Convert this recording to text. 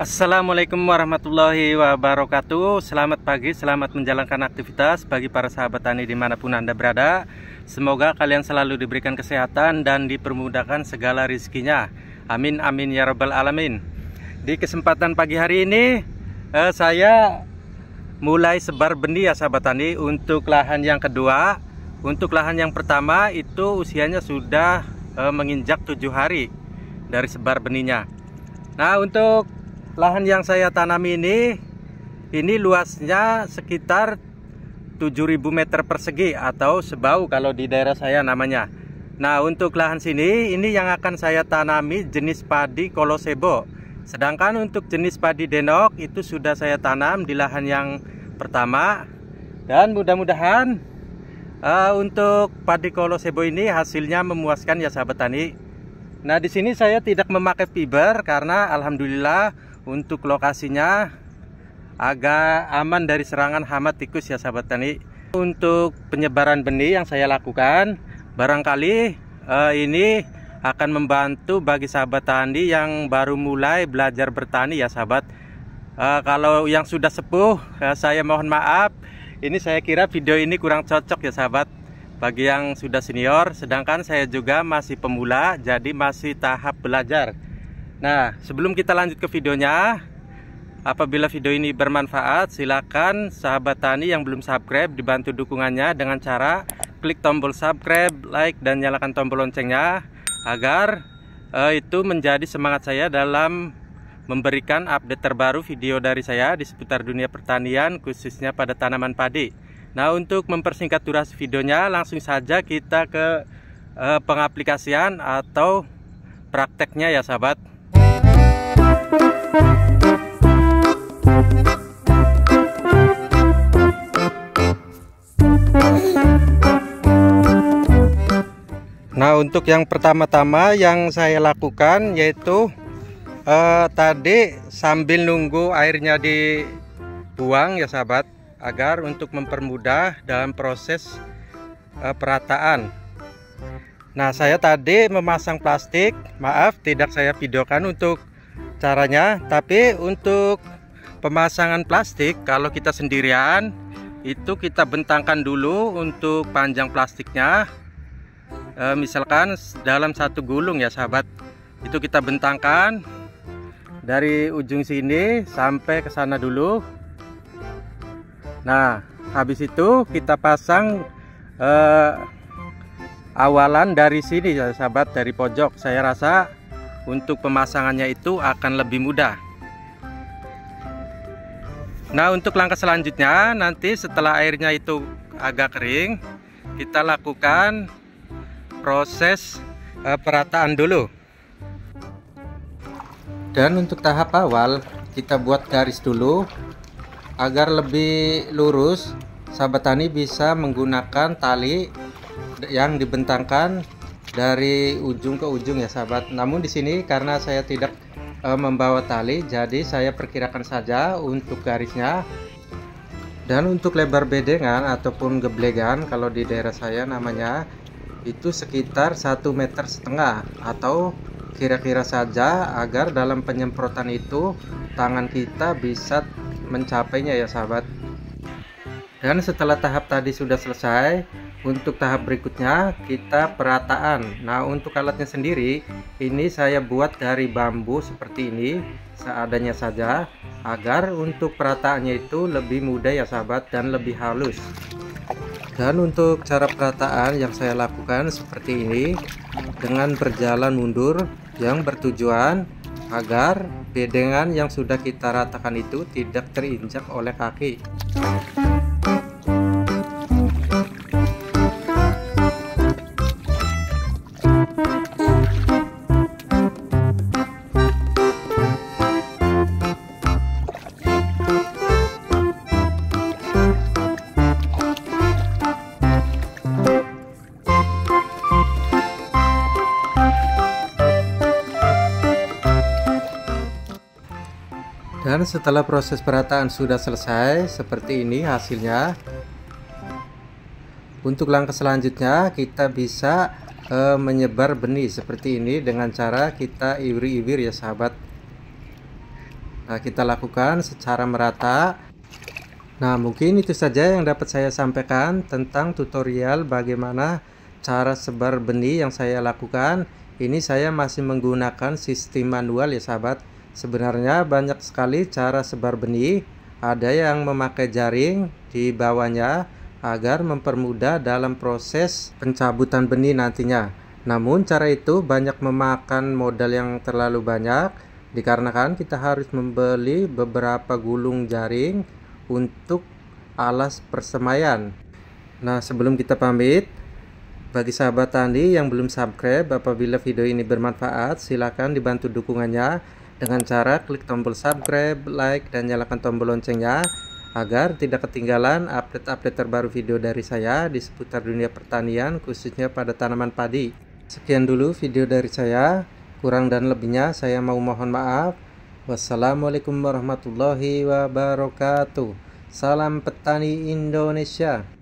Assalamualaikum warahmatullahi wabarakatuh. Selamat pagi, selamat menjalankan aktivitas bagi para sahabat tani dimanapun Anda berada. Semoga kalian selalu diberikan kesehatan dan dipermudahkan segala rizkinya. Amin amin ya rabbal alamin. Di kesempatan pagi hari ini saya mulai sebar benih ya sahabat tani untuk lahan yang kedua. Untuk lahan yang pertama itu usianya sudah menginjak 7 hari dari sebar benihnya. Nah, untuk lahan yang saya tanam ini luasnya sekitar 7.000 meter persegi atau sebau kalau di daerah saya namanya. Nah, untuk lahan sini ini yang akan saya tanami jenis padi kolosebo. Sedangkan untuk jenis padi denok itu sudah saya tanam di lahan yang pertama. Dan mudah-mudahan untuk padi kolosebo ini hasilnya memuaskan ya sahabat tani. Nah, di sini saya tidak memakai fiber karena alhamdulillah untuk lokasinya agak aman dari serangan hama tikus ya sahabat tani. Untuk penyebaran benih yang saya lakukan barangkali ini akan membantu bagi sahabat tani yang baru mulai belajar bertani ya sahabat. Kalau yang sudah sepuh saya mohon maaf, ini saya kira video ini kurang cocok ya sahabat bagi yang sudah senior, sedangkan saya juga masih pemula jadi masih tahap belajar. Nah, sebelum kita lanjut ke videonya, apabila video ini bermanfaat, silakan sahabat tani yang belum subscribe dibantu dukungannya dengan cara klik tombol subscribe, like, dan nyalakan tombol loncengnya agar itu menjadi semangat saya dalam memberikan update terbaru video dari saya di seputar dunia pertanian khususnya pada tanaman padi. Nah, untuk mempersingkat durasi videonya, langsung saja kita ke pengaplikasian atau prakteknya ya sahabat. Nah, untuk yang pertama-tama yang saya lakukan yaitu tadi sambil nunggu airnya dibuang ya sahabat, agar untuk mempermudah dalam proses perataan. Nah, saya tadi memasang plastik, maaf tidak saya videokan untuk caranya, tapi untuk pemasangan plastik kalau kita sendirian itu kita bentangkan dulu untuk panjang plastiknya. Misalkan dalam satu gulung ya sahabat, itu kita bentangkan dari ujung sini sampai ke sana dulu. Nah, habis itu kita pasang awalan dari sini ya sahabat, dari pojok. Saya rasa untuk pemasangannya itu akan lebih mudah. Nah, untuk langkah selanjutnya nanti setelah airnya itu agak kering, kita lakukan proses perataan dulu. Dan untuk tahap awal kita buat garis dulu agar lebih lurus. Sahabat tani bisa menggunakan tali yang dibentangkan dari ujung ke ujung ya sahabat. Namun di sini karena saya tidak membawa tali, jadi saya perkirakan saja untuk garisnya. Dan untuk lebar bedengan ataupun geblegan kalau di daerah saya namanya itu sekitar 1,5 meter atau kira-kira saja agar dalam penyemprotan itu tangan kita bisa mencapainya ya sahabat. Dan setelah tahap tadi sudah selesai, untuk tahap berikutnya kita perataan. Nah, untuk alatnya sendiri ini saya buat dari bambu seperti ini seadanya saja agar untuk perataannya itu lebih mudah ya sahabat dan lebih halus. Dan untuk cara perataan yang saya lakukan seperti ini dengan berjalan mundur yang bertujuan agar bedengan yang sudah kita ratakan itu tidak terinjak oleh kaki. Dan setelah proses perataan sudah selesai, seperti ini hasilnya. Untuk langkah selanjutnya kita bisa menyebar benih seperti ini dengan cara kita iwir-iwir ya sahabat. kita lakukan secara merata. Nah, mungkin itu saja yang dapat saya sampaikan tentang tutorial bagaimana cara sebar benih yang saya lakukan. Ini saya masih menggunakan sistem manual ya sahabat. Sebenarnya banyak sekali cara sebar benih. Ada yang memakai jaring di bawahnya agar mempermudah dalam proses pencabutan benih nantinya. Namun cara itu banyak memakan modal yang terlalu banyak, dikarenakan kita harus membeli beberapa gulung jaring untuk alas persemaian. Nah, sebelum kita pamit, bagi sahabat tani yang belum subscribe, apabila video ini bermanfaat, silakan dibantu dukungannya dengan cara klik tombol subscribe, like, dan nyalakan tombol loncengnya agar tidak ketinggalan update-update terbaru video dari saya di seputar dunia pertanian, khususnya pada tanaman padi. Sekian dulu video dari saya, kurang dan lebihnya saya mau mohon maaf. Wassalamualaikum warahmatullahi wabarakatuh. Salam petani Indonesia.